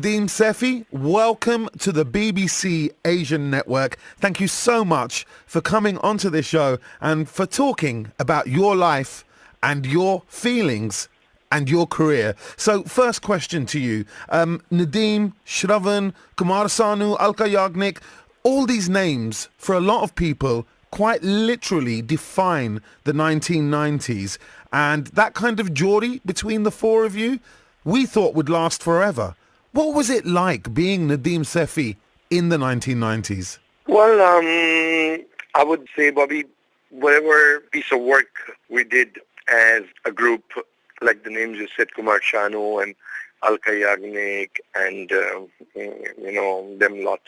Nadeem Saifi, welcome to the BBC Asian Network. Thank you so much for coming onto this show and for talking about your life and your feelings and your career. So, first question to you. Nadeem, Shravan, Kumar Sanu, Alka Yagnik, all these names, for a lot of people, quite literally define the 1990s. And that kind of Geordie between the four of you, we thought would last forever. What was it like being Nadeem Saifi in the 1990s? Well, I would say, Bobby, whatever piece of work we did as a group, like the names you said, Kumar Shanu and Alka Yagnik and, them lot,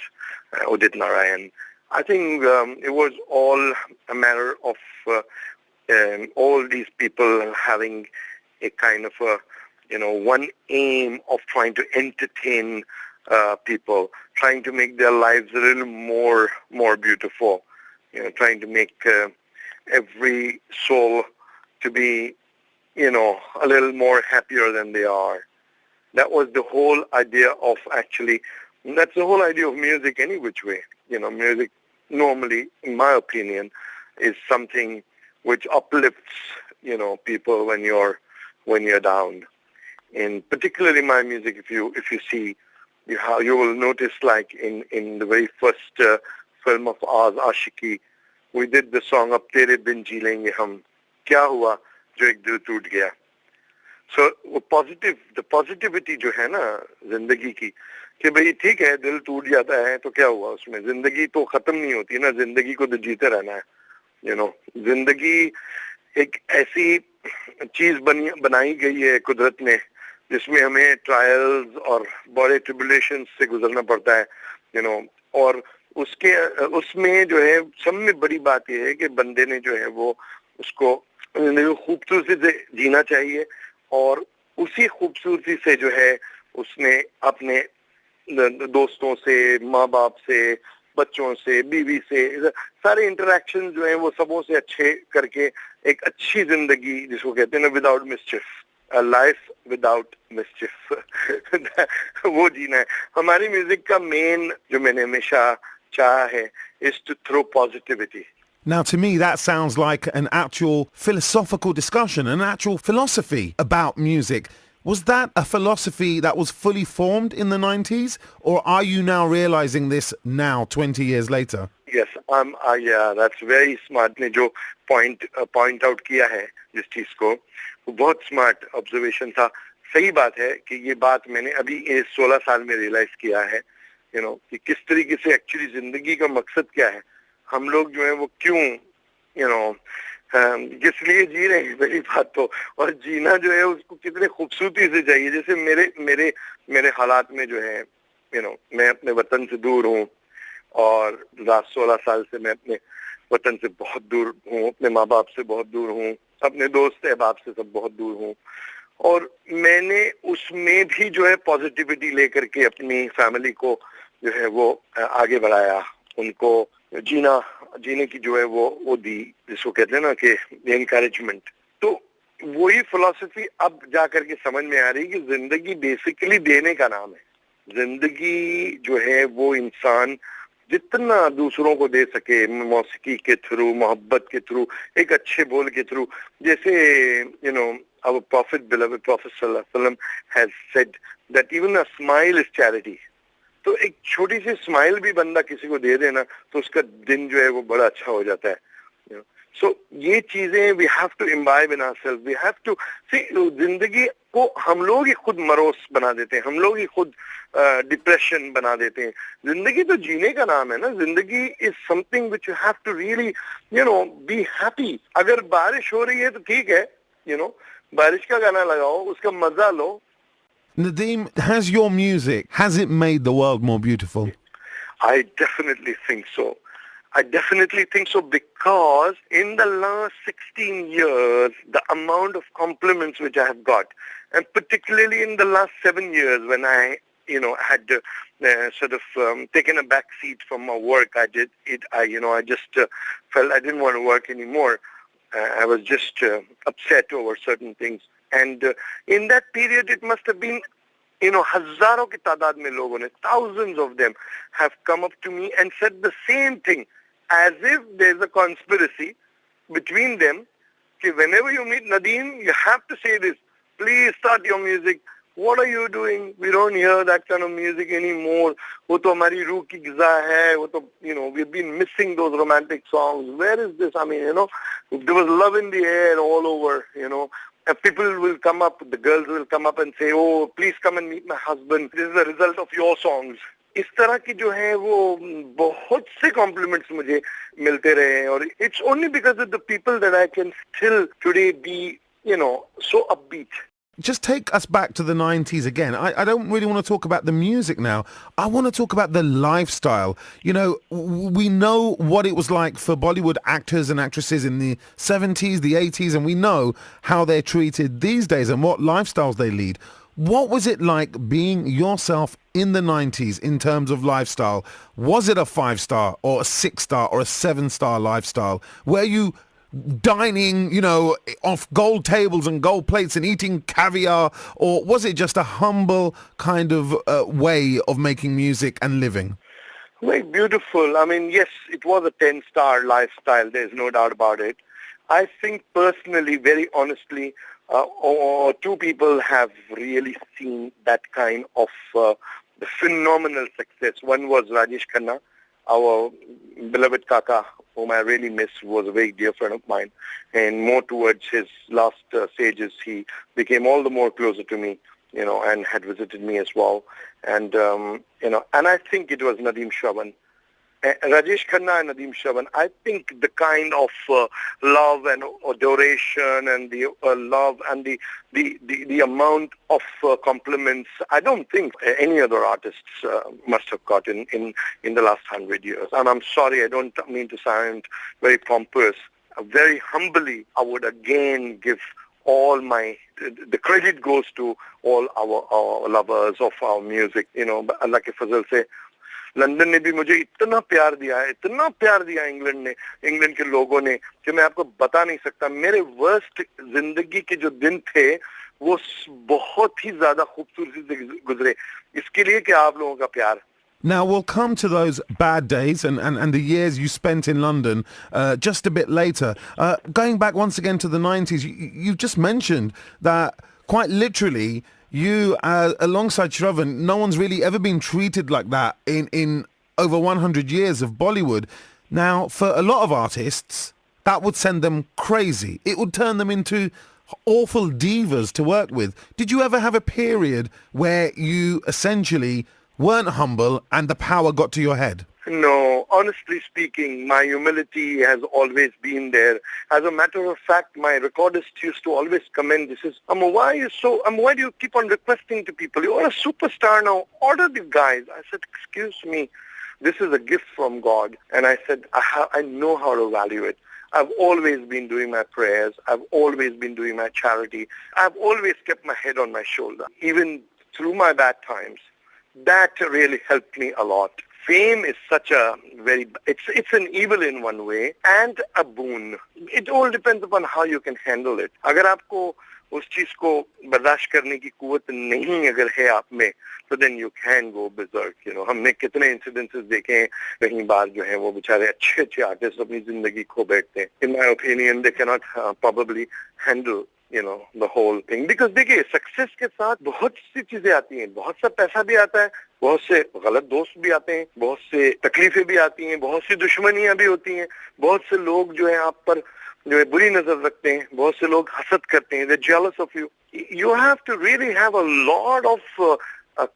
Udit Narayan, I think it was all a matter of all these people having a kind of a one aim of trying to entertain people, trying to make their lives a little more beautiful, trying to make every soul to be, a little more happier than they are. That was the whole idea of that's the whole idea of music any which way. Music normally, in my opinion, is something which uplifts, people when you're down. And particularly my music, if you see, you will notice, like in the very first film of ours, Ashiki, we did the song "Ab Tere Bin Ji Lenge Hum." Kya hua jo ek dil toot gaya. So the positivity जो है ना जिंदगी की कि भाई ठीक है दिल टूट जाता है तो क्या हुआ उसमें, जिंदगी तो खत्म नहीं होती ना, जिंदगी को तो जीते रहना है. जिंदगी एक ऐसी चीज बनाई गई है कुदरत ने जिसमें हमें ट्रायल्स और बड़े ट्रिबुलेशंस से गुजरना पड़ता है, और उसमें जो है सब में बड़ी बात यह है कि बंदे ने जो है वो उसको खूबसूरती से जीना चाहिए और उसी खूबसूरती से जो है उसने अपने दोस्तों से, माँ बाप से, बच्चों से, बीवी से, सारे इंटरैक्शन जो हैं वो सबों से अच्छे करके एक अच्छी जिंदगी जिसको कहते हैं ना without mischief, a life without mischief वो जीना है. हमारी म्यूजिक का मेन जो मैंने हमेशा चाहा है is to throw positivity. Now, to me, that sounds like an actual philosophical discussion, an actual philosophy about music. Was that a philosophy that was fully formed in the 90s, or are you now realizing this now, 20 years later? Yes, yeah, that's very smart. ने जो point out किया है जिस चीज को, वो बहुत smart observation था. सही बात है कि ये बात मैंने अभी 16 साल में realize किया है, कि किस तरीके से actually जिंदगी का मकसद क्या है. हम लोग जो है वो क्यों, किस लिए जी रहे हैं पहली बात तो, और जीना जो है उसको कितने खूबसूरती से चाहिए. जैसे मेरे हालात में जो है, मैं अपने वतन से दूर हूँ और लास्ट 16 साल से मैं अपने वतन से बहुत दूर हूँ, अपने माँ बाप से बहुत दूर हूँ, अपने दोस्त अहबाब से सब बहुत दूर हूँ, और मैंने उसमें भी जो है पॉजिटिविटी लेकर के अपनी फैमिली को जो है वो आगे बढ़ाया, उनको जीने की जो है वो दी, जिसको कहते हैं ना कि एनकरेजमेंट. तो वही फिलॉसफी अब जा करके समझ में आ रही कि जिंदगी बेसिकली देने का नाम है. जिंदगी जो है वो इंसान जितना दूसरों को दे सके, मौसीकी के थ्रू, मोहब्बत के थ्रू, एक अच्छे बोल के थ्रू, जैसे our prophet, beloved prophet sallallahu alaihi wasallam has said that even a smile is charity. तो एक छोटी सी स्माइल भी बंदा किसी को दे देना तो उसका दिन जो है वो बड़ा अच्छा हो जाता है. सो ये चीजें we have to imbibe in ourselves, we have to see. जिंदगी को हम लोग ही खुद मरोस बना देते हैं, हम लोग ही खुद डिप्रेशन बना देते हैं. जिंदगी तो जीने का नाम है ना. जिंदगी is something which you have to really be happy. अगर बारिश हो रही है तो ठीक है, बारिश का गाना लगाओ, उसका मजा लो. Nadeem, has your music, has it made the world more beautiful? I definitely think so. I definitely think so because in the last 16 years, the amount of compliments which I have got, and particularly in the last 7 years when I, had taken a back seat from my work, I just felt I didn't want to work anymore. I was just upset over certain things. And in that period, it must have been हजारों की तादाद में लोगों ने, thousands of them have come up to me and said the same thing, as if there's a conspiracy between them. कि whenever you meet Nadeem, you have to say this, please start your music. What are you doing? We don't hear that kind of music anymore. वो तो हमारी रूह की ग़िज़ा है. वो तो, we've been missing those romantic songs. Where is this? I mean, there was love in the air all over, And people will come up, the girls will come up and say, oh, please come and meet my husband. This is the result of your songs. इस तरह की जो है वो बहुत से compliments मुझे मिलते रहे हैं और it's only because of the people that I can still today be, so upbeat. Just take us back to the 90s again. I don't really want to talk about the music now. I want to talk about the lifestyle. We know what it was like for Bollywood actors and actresses in the 70s, the 80s, and we know how they're treated these days and what lifestyles they lead. What was it like being yourself in the 90s in terms of lifestyle? Was it a 5-star or a 6-star or a 7-star lifestyle? Were you dining, off gold tables and gold plates and eating caviar, or was it just a humble kind of way of making music and living? Very beautiful. I mean, yes, it was a 10-star lifestyle. There's no doubt about it. I think personally, very honestly, or two people have really seen that kind of the phenomenal success. One was Rajesh Khanna, our beloved Kaka, whom I really miss, was a very dear friend of mine. And more towards his last stages, he became all the more closer to me, and had visited me as well. And, and I think it was Nadeem Shravan. Rajesh Khanna and Nadeem Shravan, I think the kind of love and adoration and the love and the amount of compliments, I don't think any other artists must have got in the last 100 years. And I'm sorry, I don't mean to sound very pompous. Very humbly, I would again give all the credit goes to all our lovers of our music. Allah ke fazl se, London ने भी मुझे इतना प्यार दिया England के लोगों ने कि मैं आपको बता नहीं सकता. मेरे वर्स्ट जिंदगी के जो दिन थे वो बहुत ही ज्यादा खूबसूरती से गुजरे इसके लिए कि आप लोगों का प्यार. Now we'll come to those bad days and the years you spent in London just a bit later. Going back once again to the 90s, you just mentioned that quite literally you, alongside Shravan, no one's really ever been treated like that in over 100 years of Bollywood. Now, for a lot of artists, that would send them crazy. It would turn them into awful divas to work with. Did you ever have a period where you essentially weren't humble and the power got to your head? No, honestly speaking, my humility has always been there. As a matter of fact, my recordist used to always commend this. Why do you keep on requesting to people? You are a superstar now. Order the guys. I said, excuse me, this is a gift from God. And I said, I know how to value it. I've always been doing my prayers. I've always been doing my charity. I've always kept my head on my shoulder. Even through my bad times, that really helped me a lot. Fame is such a it's an evil in one way and a boon. It all depends upon how you can handle it. अगर आपको उस चीज को बर्दाश्त करने की कुवत नहीं अगर है आप में, so then you can go berserk. हमने कितने incidences देखे हैं, कहीं बार जो है वो बेचारे अच्छे आर्टिस्ट अपनी जिंदगी खो बैठते हैं. In my opinion, they cannot probably handle the whole thing. Because देखिए, success के साथ बहुत सी चीजें आती हैं, बहुत सा पैसा भी आता है, बहुत से गलत दोस्त भी आते हैं, बहुत से तकलीफें भी आती हैं, बहुत सी दुश्मनियां भी होती हैं, बहुत से लोग जो है आप पर जो है बुरी नजर रखते हैं, बहुत से लोग हसद करते हैं, they're jealous of you. You have to really have a lot of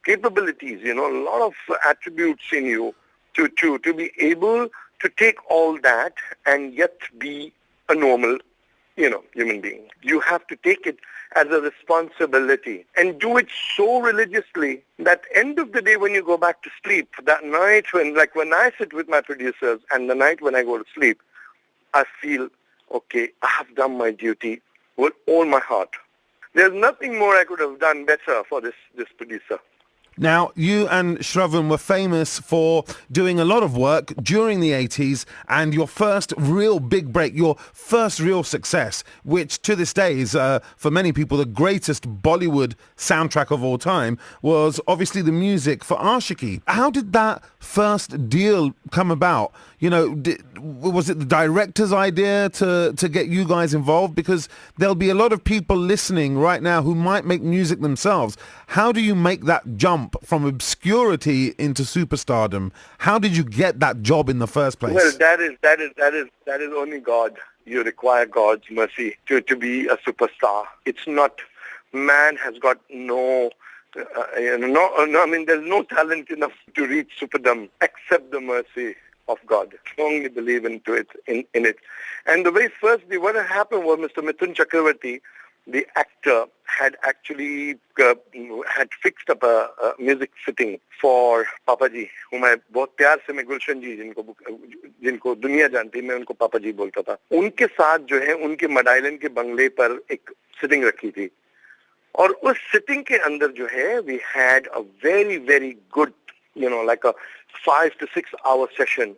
capabilities, a lot of attributes in you to be able to take all that and yet be a normal human being. You have to take it as a responsibility and do it so religiously that end of the day when you go back to sleep, that night when I sit with my producers and the night when I go to sleep, I feel, okay, I have done my duty with all my heart. There's nothing more I could have done better for this producer. Now, you and Shravan were famous for doing a lot of work during the 80s, and your first real big break, your first real success, which to this day is, for many people, the greatest Bollywood soundtrack of all time, was obviously the music for Ashiki. How did that first deal come about? You know, was it the director's idea to get you guys involved? Because there'll be a lot of people listening right now who might make music themselves. How do you make that jump from obscurity into superstardom? How did you get that job in the first place? Well, that is only God. You require God's mercy to be a superstar. It's not, man has got no, I mean, there's no talent enough to reach superdom except the mercy of God. Strongly believe in it. And the very first, what happened was Mr. Mithun Chakravarti, the actor, had actually had fixed up a music fitting for Papa Ji, whom I बहुत प्यार से मैं गुलशन जी जिनको दुनिया जानती है, मैं उनको पापा जी बोलता था. उनके साथ जो है उनके मडाइलन के बंगले पर एक सिटिंग रखी थी, और उस सिटिंग के अंदर जो है we had a very very good, like a 5 to 6 hour session,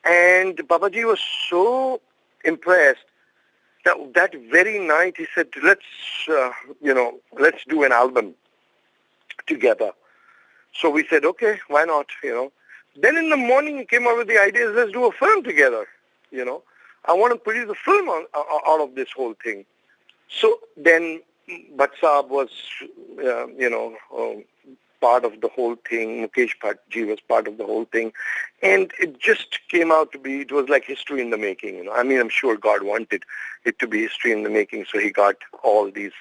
and Papa Ji was so impressed that very night he said, let's do an album together. So we said, okay, why not, Then in the morning he came up with the idea, let's do a film together, I want to produce a film out of this whole thing. So then Bhatt Saab was, part of the whole thing. Mukesh Bhatt ji was part of the whole thing. And it just came out to be, it was like history in the making. I mean, I'm sure God wanted it to be history in the making, so he got all these,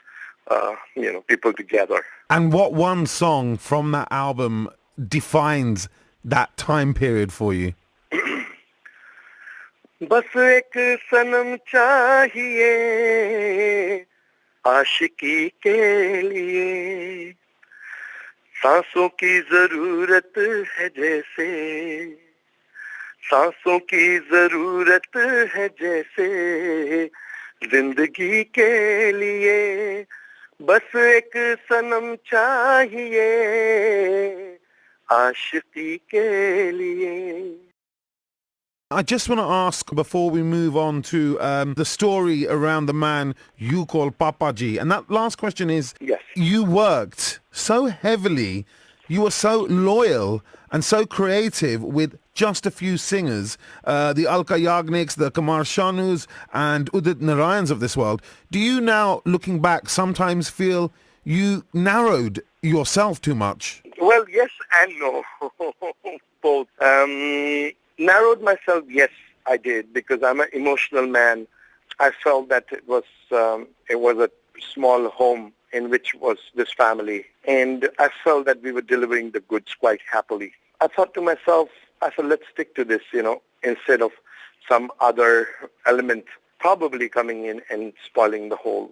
people together. And what one song from that album defines that time period for you? बस एक सनम चाहिए आशिकी के लिए सांसों की जरूरत है जैसे सांसों की जरूरत है जैसे जिंदगी के लिए बस एक सनम चाहिए आशिकी के लिए. I just want to ask, before we move on to the story around the man you call Papaji, and that last question is, yes, you worked so heavily, you were so loyal and so creative with just a few singers, the Alka Yagniks, the Kumar Shanus and Udit Narayans of this world. Do you now, looking back, sometimes feel you narrowed yourself too much? Well, yes and no. Both. Narrowed myself, yes, I did, because I'm an emotional man. I felt that it was a small home in which was this family, and I felt that we were delivering the goods quite happily. I thought to myself, let's stick to this, instead of some other element probably coming in and spoiling the whole,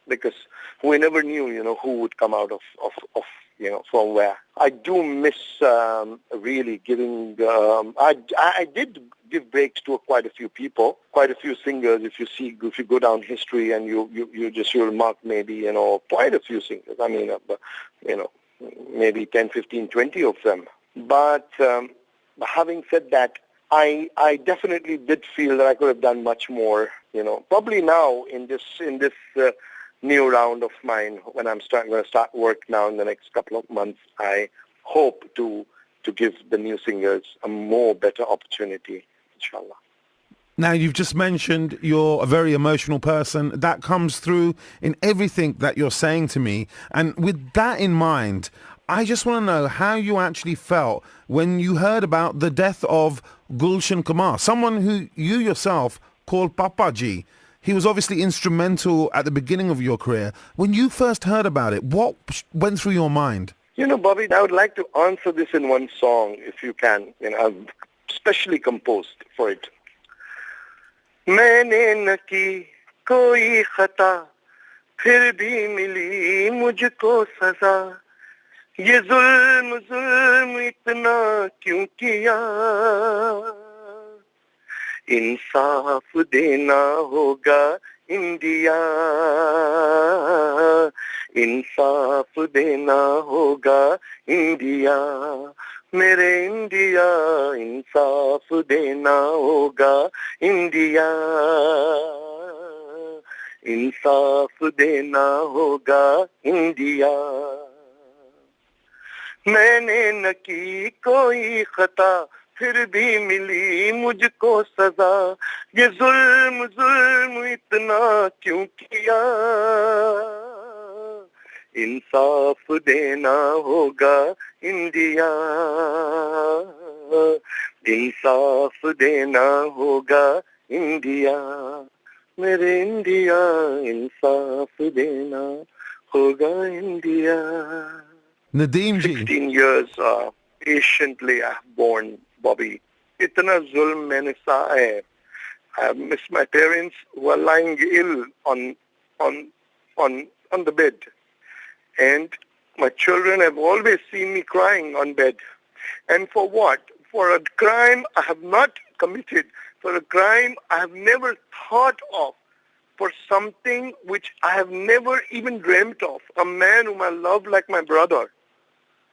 because we never knew, who would come out of from where. I do miss really giving. I did give breaks to quite a few people, quite a few singers. If you go down history and you'll mark maybe quite a few singers. I mean, maybe 10, 15, 20 of them. But having said that, I definitely did feel that I could have done much more. Probably now in this new round of mine, when I'm going to start work now in the next couple of months, I hope to give the new singers a better opportunity, inshallah. Now, you've just mentioned you're a very emotional person. That comes through in everything that you're saying to me. And with that in mind, I just want to know how you actually felt when you heard about the death of Gulshan Kumar, someone who you yourself called Papaji. He was obviously instrumental at the beginning of your career. When you first heard about it, what went through your mind? Bobby, I would like to answer this in one song, if you can. I've specially composed for it. मैंने न की कोई खता फिर भी मिली मुझको सजा ये जुल्म इतना क्यों किया इंसाफ देना होगा इंडिया इंसाफ देना होगा इंडिया, मेरे इंडिया, इंसाफ देना होगा इंडिया, इंसाफ देना होगा इंडिया। मैंने न की कोई खता, फिर भी मिली मुझको सजा, ये जुल्म जुल्म इतना क्यों किया, इंसाफ देना होगा इंडिया, इंसाफ देना होगा इंडिया, मेरे इंडिया, इंसाफ देना होगा India. Nadeem ji, 16 years patiently I have borne, Bobby. इतना जुल्म मैंने सहा है. I miss my parents who are lying ill on the bed. And my children have always seen me crying on bed. And for what? For a crime I have not committed, for a crime I have never thought of, for something which I have never even dreamt of, a man whom I love like my brother.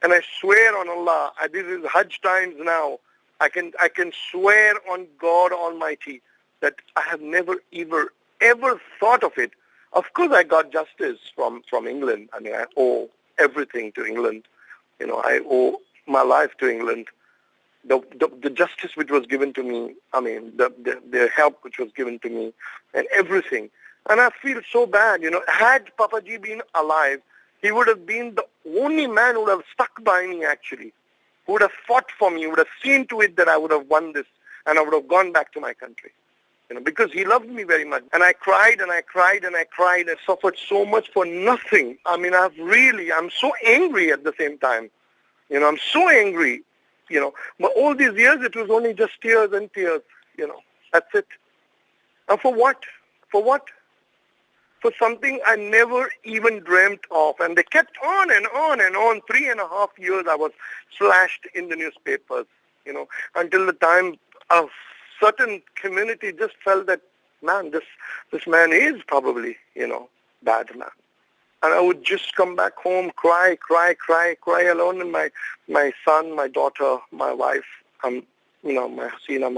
And I swear on Allah, this is Hajj times now, I can swear on God Almighty that I have never ever thought of it. Of course I got justice from England. I mean, I owe everything to England. You know, I owe my life to England. The justice which was given to me, I mean, the help which was given to me, and everything. And I feel so bad, you know. Had Papaji been alive, he would have been the only man who would have stuck by me, actually, who would have fought for me, who would have seen to it that I would have won this, and I would have gone back to my country. You know, because he loved me very much. And I cried and I cried and I cried. I suffered so much for nothing. I mean, I'm so angry at the same time. You know, I'm so angry. You know, but all these years it was only just tears and tears. You know, that's it. And for what? For what? For something I never even dreamt of. And they kept on and on and on. 3.5 years I was slashed in the newspapers, you know, until the time a certain community just felt that, man, this man is probably, you know, bad man. And I would just come back home, cry alone, and my son, my daughter, my wife, you know, my Hasina,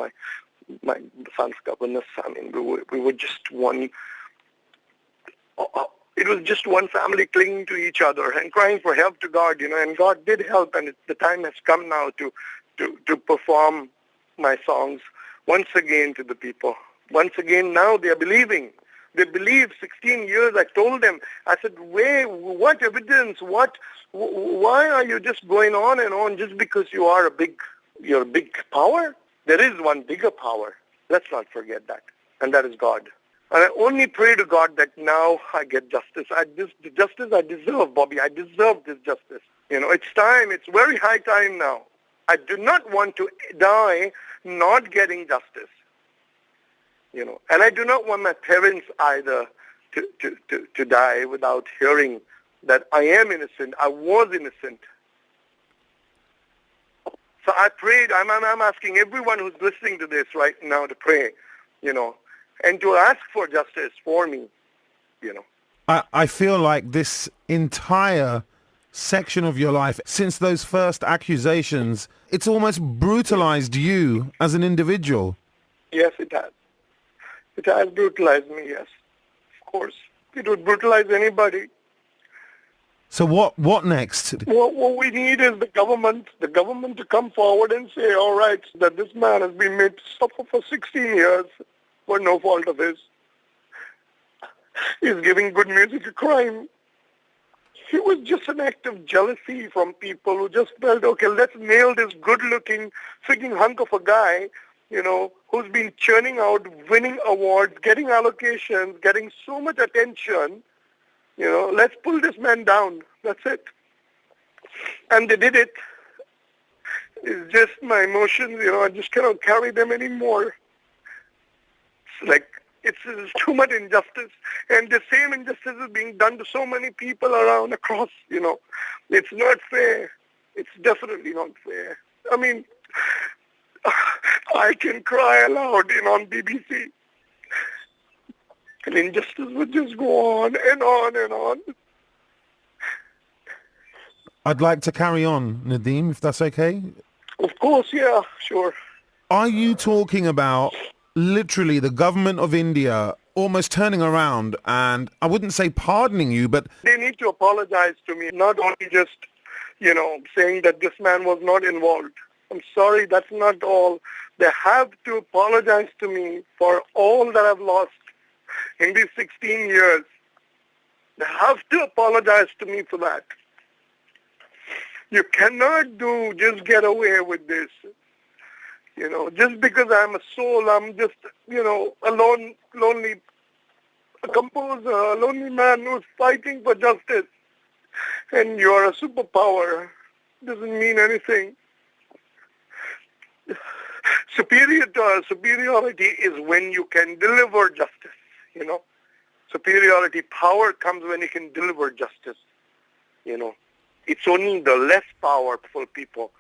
my son's governess. I mean, we were just one. It was just one family clinging to each other and crying for help to God, you know. And God did help, and the time has come now to perform my songs once again to the people. Once again, now they are believing. They believe. 16 years, I told them. I said, what evidence? Why are you just going on and on just because you're a big power? There is one bigger power. Let's not forget that. And that is God. And I only pray to God that now I get justice. The justice I deserve, Bobby. I deserve this justice. You know, it's time. It's very high time now. I do not want to die not getting justice. You know, and I do not want my parents either to die without hearing that I am innocent. I was innocent. So I prayed. I'm asking everyone who's listening to this right now to pray, you know, and to ask for justice for me, you know. I feel like this entire section of your life, since those first accusations, it's almost brutalized you as an individual. Yes, it has. It has brutalized me, yes. Of course. It would brutalize anybody. So what next? What we need is the government to come forward and say, all right, that this man has been made to suffer for 16 years for no fault of his. He's giving good music a crime. It was just an act of jealousy from people who just felt, okay, let's nail this good-looking, freaking hunk of a guy, you know, who's been churning out, winning awards, getting allocations, getting so much attention. You know, let's pull this man down. That's it. And they did it. It's just my emotions, you know, I just cannot carry them anymore. It's like, it's too much injustice. And the same injustice is being done to so many people across, you know. It's not fair. It's definitely not fair. I mean, I can cry aloud on BBC. And injustice would just go on and on and on. I'd like to carry on, Nadeem, if that's okay. Of course, yeah, sure. Are you talking about literally the government of India almost turning around and, I wouldn't say pardoning you, but They need to apologize to me, not only just, saying that this man was not involved. I'm sorry, that's not all. They have to apologize to me for all that I've lost in these 16 years. They have to apologize to me for that. You cannot just get away with this. Just because I'm a soul, I'm just, a lonely composer, a lonely man who's fighting for justice. And you're a superpower. Doesn't mean anything. Superiority is when you can deliver justice, Superiority, power comes when you can deliver justice, It's only the less powerful people,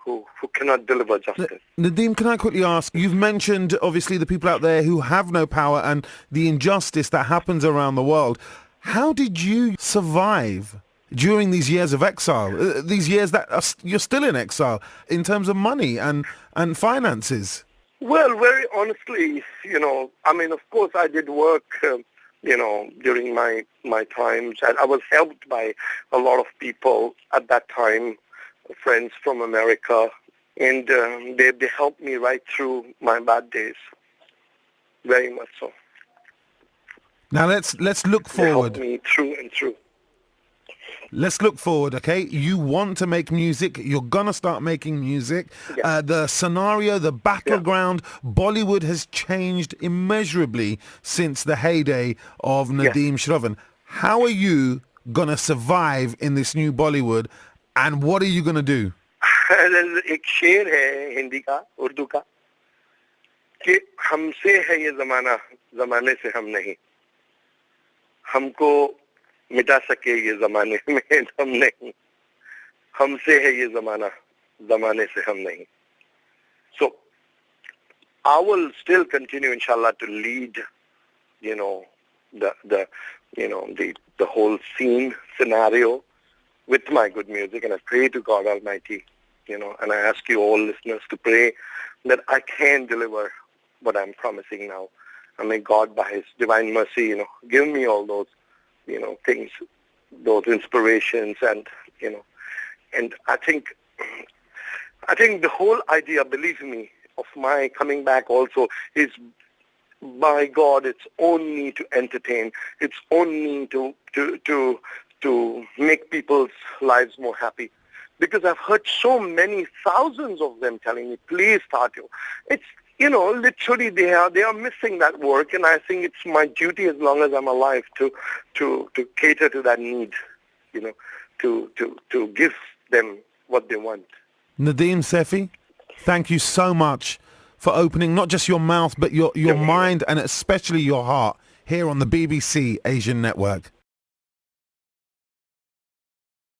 who cannot deliver justice. Nadeem, can I quickly ask, you've mentioned obviously the people out there who have no power and the injustice that happens around the world. How did you survive during these years of exile, these years that you're still in exile in terms of money and finances? Well, very honestly, of course I did work, during my times. And I was helped by a lot of people at that time, friends from America, and they helped me right through my bad days, very much so. Now let's look They forward. helped me through and through. Let's look forward, okay? You want to make music. You're going to start making music. Yeah. The scenario, the battleground, Bollywood has changed immeasurably since the heyday of Nadeem Shravan. How are you going to survive in this new Bollywood, and what are you going to do? एक शेर है हिंदी का, उर्दू का, कि हमसे है ये ज़माना, ज़माने से हम नहीं, हमको मिटा सके ये ज़माने में हम नहीं, हमसे है ये ज़माना, ज़माने से हम नहीं. So I will still continue, inshallah, to lead, the whole scene scenario with my good music, and I pray to God Almighty, and I ask you all listeners to pray that I can deliver what I'm promising now. And may God, by His divine mercy, give me all those, things, those inspirations, and, and I think the whole idea, believe me, of my coming back also is, by God, it's only to entertain. It's only to make people's lives more happy. Because I've heard so many thousands of them telling me, please start your. It's, literally they are missing that work, and I think it's my duty as long as I'm alive to cater to that need, to give them what they want. Nadeem Saifi, thank you so much for opening not just your mouth, but your mind and especially your heart here on the BBC Asian Network.